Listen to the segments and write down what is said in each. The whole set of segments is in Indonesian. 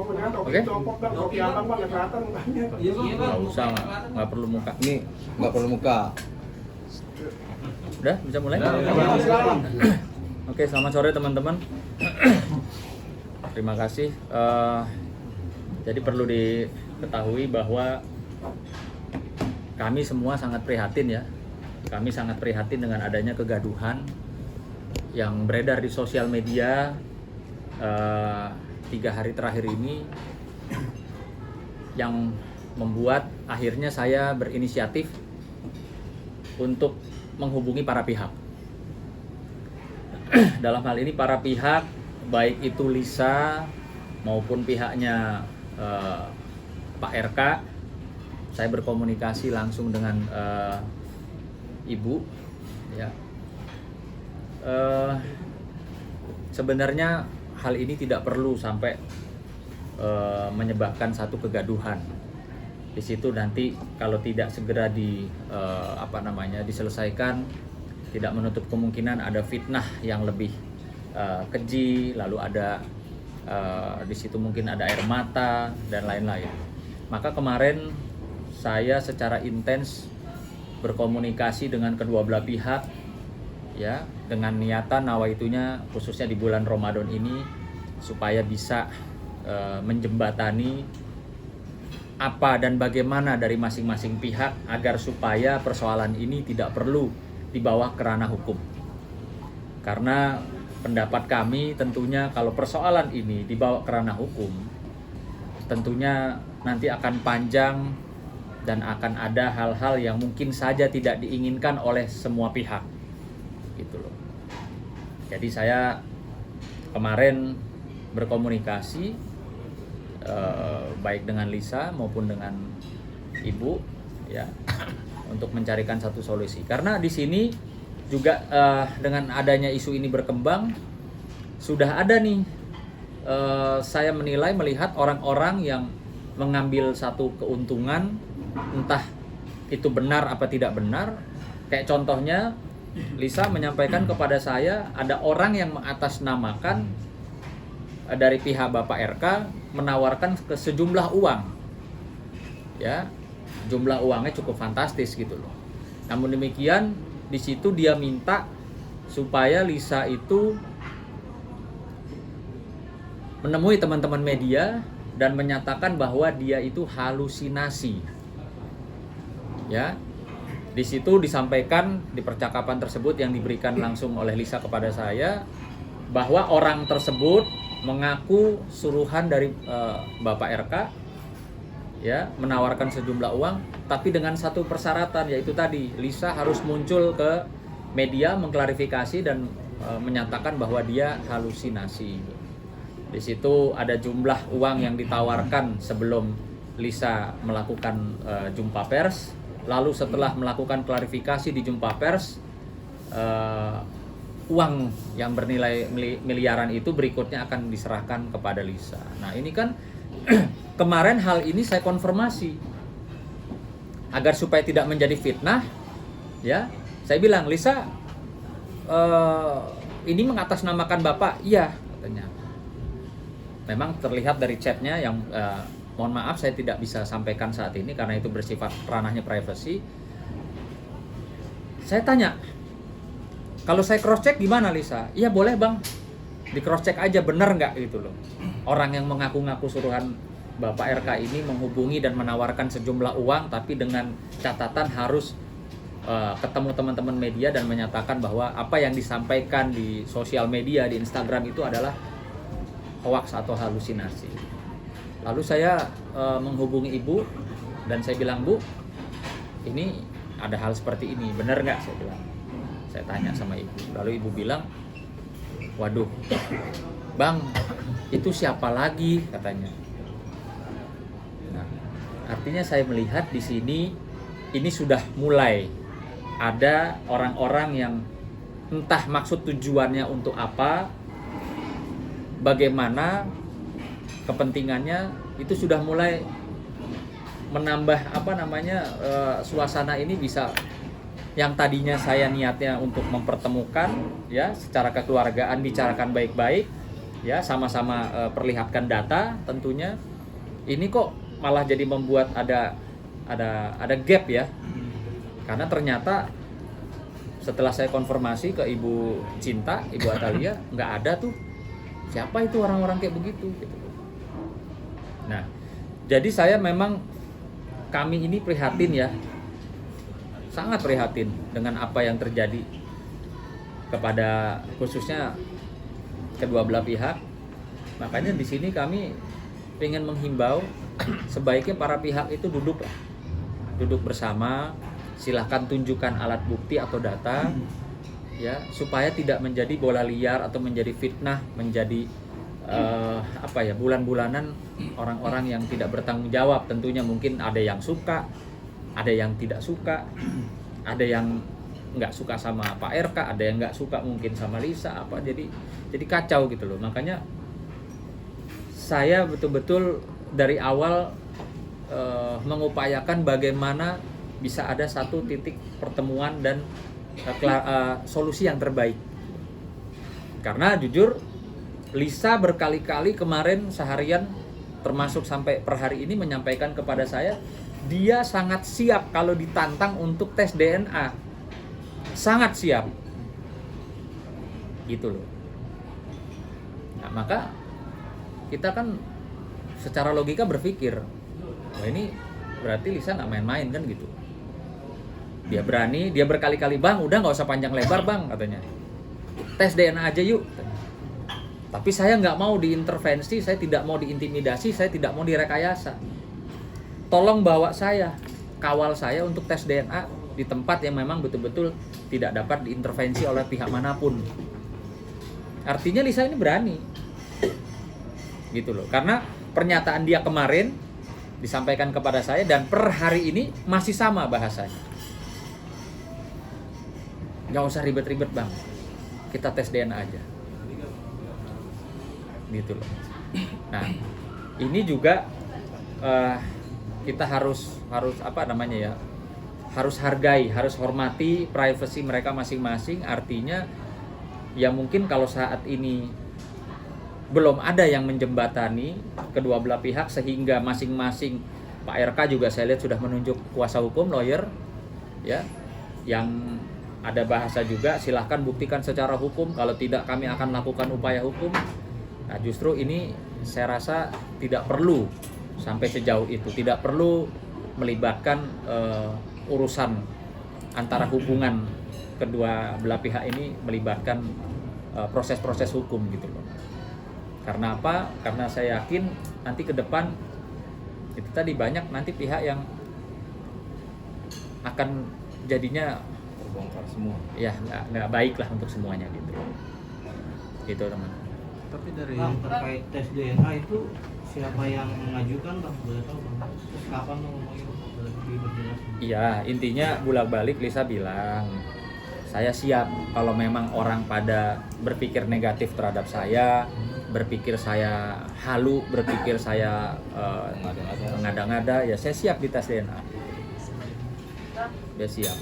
Oke? Nggak usah, nggak perlu muka. Ini nggak perlu muka. Udah, bisa mulai? Oke, selamat sore teman-teman. Terima kasih. Jadi perlu diketahui bahwa kami semua sangat prihatin ya. Kami sangat prihatin dengan adanya kegaduhan yang beredar di sosial media 3 hari terakhir ini, yang membuat akhirnya saya berinisiatif untuk menghubungi para pihak. Dalam hal ini para pihak, baik itu Lisa maupun pihaknya Pak RK, saya berkomunikasi langsung dengan Ibu. Ya, sebenarnya hal ini tidak perlu sampai menyebabkan satu kegaduhan. Di situ nanti kalau tidak segera diselesaikan, tidak menutup kemungkinan ada fitnah yang lebih keji, lalu ada di situ mungkin ada air mata dan lain-lain. Maka kemarin saya secara intens berkomunikasi dengan kedua belah pihak, ya, dengan niatan nawaitunya khususnya di bulan Ramadan ini supaya bisa menjembatani apa dan bagaimana dari masing-masing pihak agar supaya persoalan ini tidak perlu dibawa ke ranah hukum. Karena pendapat kami tentunya kalau persoalan ini dibawa ke ranah hukum, tentunya nanti akan panjang dan akan ada hal-hal yang mungkin saja tidak diinginkan oleh semua pihak, gitu loh. Jadi saya kemarin berkomunikasi baik dengan Lisa maupun dengan Ibu, ya, untuk mencarikan satu solusi. Karena di sini juga dengan adanya isu ini berkembang, sudah ada nih saya menilai melihat orang-orang yang mengambil satu keuntungan, entah itu benar apa tidak benar. Kayak contohnya Lisa menyampaikan kepada saya ada orang yang mengatasnamakan dari pihak Bapak RK menawarkan ke sejumlah uang, ya, jumlah uangnya cukup fantastis gitu loh. Namun demikian di situ dia minta supaya Lisa itu menemui teman-teman media dan menyatakan bahwa dia itu halusinasi, ya. Di situ disampaikan di percakapan tersebut yang diberikan langsung oleh Lisa kepada saya bahwa orang tersebut mengaku suruhan dari Bapak RK, ya, menawarkan sejumlah uang, tapi dengan satu persyaratan, yaitu tadi Lisa harus muncul ke media mengklarifikasi dan menyatakan bahwa dia halusinasi. Di situ ada jumlah uang yang ditawarkan sebelum Lisa melakukan jumpa pers, lalu setelah melakukan klarifikasi di jumpa pers, uang yang bernilai miliaran itu berikutnya akan diserahkan kepada Lisa. Nah ini kan kemarin hal ini saya konfirmasi agar supaya tidak menjadi fitnah, ya. Saya bilang, Lisa, ini mengatasnamakan Bapak. Iya, katanya. Memang terlihat dari chatnya yang mohon maaf saya tidak bisa sampaikan saat ini karena itu bersifat ranahnya privasi. Saya tanya, kalau saya cross check gimana Lisa? Iya boleh bang, di cross check aja bener nggak gitu loh. Orang yang mengaku-ngaku suruhan Bapak RK ini menghubungi dan menawarkan sejumlah uang, tapi dengan catatan harus ketemu teman-teman media dan menyatakan bahwa apa yang disampaikan di sosial media, di Instagram itu adalah hoax atau halusinasi. Lalu saya menghubungi Ibu dan saya bilang, Bu, ini ada hal seperti ini, bener nggak? Saya bilang. Saya tanya sama Ibu, lalu Ibu bilang, waduh, Bang, itu siapa lagi katanya. Nah, artinya saya melihat di sini ini sudah mulai ada orang-orang yang entah maksud tujuannya untuk apa, bagaimana kepentingannya, itu sudah mulai menambah suasana ini bisa. Yang tadinya saya niatnya untuk mempertemukan, ya, secara kekeluargaan bicarakan baik-baik, ya sama-sama perlihatkan data tentunya. Ini kok malah jadi membuat ada gap ya, karena ternyata setelah saya konfirmasi ke Ibu Cinta, Ibu Atalia, nggak ada tuh siapa itu orang-orang kayak begitu gitu. Nah, jadi saya memang, kami ini prihatin ya, sangat prihatin dengan apa yang terjadi kepada khususnya kedua belah pihak. Makanya di sini kami ingin menghimbau sebaiknya para pihak itu duduk bersama, silahkan tunjukkan alat bukti atau data ya, supaya tidak menjadi bola liar atau menjadi fitnah, menjadi bulan-bulanan orang-orang yang tidak bertanggung jawab. Tentunya mungkin ada yang suka, ada yang tidak suka, ada yang nggak suka sama Pak RK, ada yang nggak suka mungkin sama Lisa jadi kacau gitu loh. Makanya saya betul-betul dari awal mengupayakan bagaimana bisa ada satu titik pertemuan dan solusi yang terbaik. Karena jujur Lisa berkali-kali kemarin seharian termasuk sampai per hari ini menyampaikan kepada saya, dia sangat siap kalau ditantang untuk tes DNA. Sangat siap. Gitu loh. Nah, maka kita kan secara logika berpikir, wah ini berarti Lisa nggak main-main kan gitu. Dia berani, dia berkali-kali, bang udah nggak usah panjang lebar bang katanya, tes DNA aja yuk. Tapi saya nggak mau diintervensi, saya tidak mau diintimidasi, saya tidak mau direkayasa. Tolong bawa saya, kawal saya untuk tes DNA di tempat yang memang betul-betul tidak dapat diintervensi oleh pihak manapun. Artinya Lisa ini berani. Gitu loh. Karena pernyataan dia kemarin disampaikan kepada saya dan per hari ini masih sama bahasanya. Nggak usah ribet-ribet bang, kita tes DNA aja. Gitu loh. Nah, ini juga kita harus harus hargai, harus hormati privasi mereka masing-masing. Artinya ya mungkin kalau saat ini belum ada yang menjembatani kedua belah pihak sehingga masing-masing, Pak RK juga saya lihat sudah menunjuk kuasa hukum, lawyer ya, yang ada bahasa juga, silahkan buktikan secara hukum, kalau tidak kami akan lakukan upaya hukum. Nah justru ini saya rasa tidak perlu sampai sejauh itu, tidak perlu melibatkan urusan antara hubungan kedua belah pihak ini, melibatkan proses-proses hukum gitu loh. Karena apa? Karena saya yakin nanti ke depan itu tadi banyak nanti pihak yang akan jadinya terbongkar semua. Ya nggak baik lah untuk semuanya gitu. Gitu teman. Tapi dari bang, terkait tes DNA itu siapa yang mengajukan bang? Boleh tahu bang? Terus kapan bang ngomongin? Lebih berjelas. Iya, intinya bolak-balik Lisa bilang, saya siap kalau memang orang pada berpikir negatif terhadap saya, berpikir saya halu, berpikir saya ngada-ngada, ya saya siap di tes DNA. Ya siap.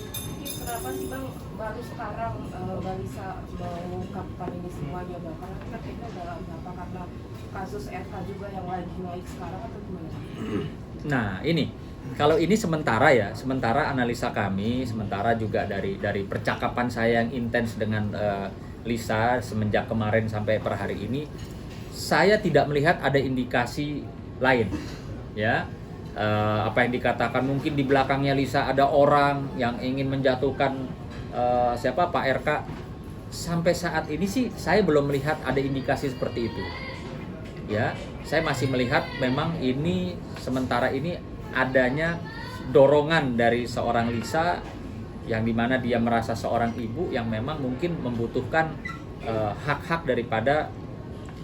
Kenapa sih bang baru sekarang Mbak Lisa mengungkapkan ini semuanya bang? Karena kita kayaknya dalam apa, karena kasus RK juga yang lagi naik sekarang atau gimana? Nah ini, kalau ini sementara analisa kami, sementara juga dari percakapan saya yang intens dengan Lisa semenjak kemarin sampai per hari ini, saya tidak melihat ada indikasi lain, ya. Apa yang dikatakan mungkin di belakangnya Lisa ada orang yang ingin menjatuhkan Pak RK. Sampai saat ini sih saya belum melihat ada indikasi seperti itu. Ya, saya masih melihat memang ini sementara ini adanya dorongan dari seorang Lisa yang dimana dia merasa seorang ibu yang memang mungkin membutuhkan hak-hak daripada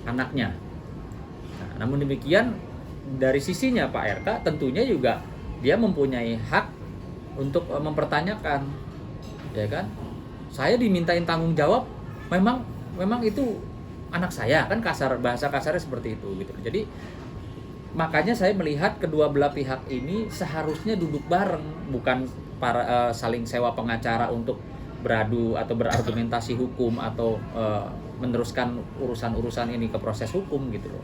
anaknya. Nah, namun demikian dari sisinya Pak RK tentunya juga dia mempunyai hak untuk mempertanyakan, ya kan? Saya dimintain tanggung jawab, memang itu anak saya, kan bahasa kasarnya seperti itu gitu. Jadi makanya saya melihat kedua belah pihak ini seharusnya duduk bareng, bukan saling sewa pengacara untuk beradu atau berargumentasi hukum atau meneruskan urusan-urusan ini ke proses hukum gitu loh.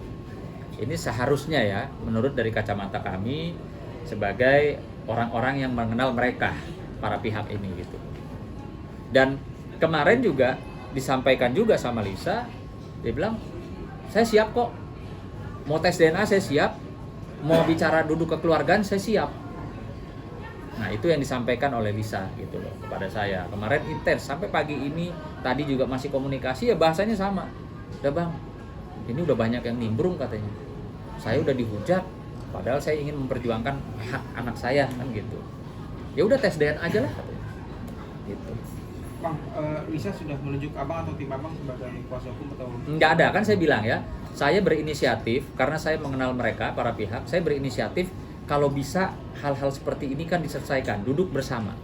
Ini seharusnya ya, menurut dari kacamata kami sebagai orang-orang yang mengenal mereka, para pihak ini gitu. Dan kemarin juga disampaikan juga sama Lisa, dia bilang, saya siap kok, mau tes DNA saya siap, mau bicara duduk kekeluargaan saya siap. Nah itu yang disampaikan oleh Lisa gitu loh kepada saya. Kemarin intens sampai pagi ini, tadi juga masih komunikasi ya bahasanya sama. Udah bang, ini udah banyak yang nimbrung katanya. Saya udah dihujat, padahal saya ingin memperjuangkan hak anak saya kan gitu. Ya udah tes DNA aja lah katanya. Gitu. Bang, Lisa sudah menunjuk abang atau tim abang sebagai kuasa hukum atau? Nggak ada, kan saya bilang ya, saya berinisiatif karena saya mengenal mereka, para pihak, saya berinisiatif kalau bisa hal-hal seperti ini kan diselesaikan, duduk bersama.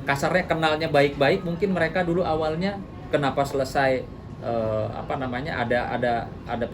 Kasarnya kenalnya baik-baik, mungkin mereka dulu awalnya kenapa selesai ada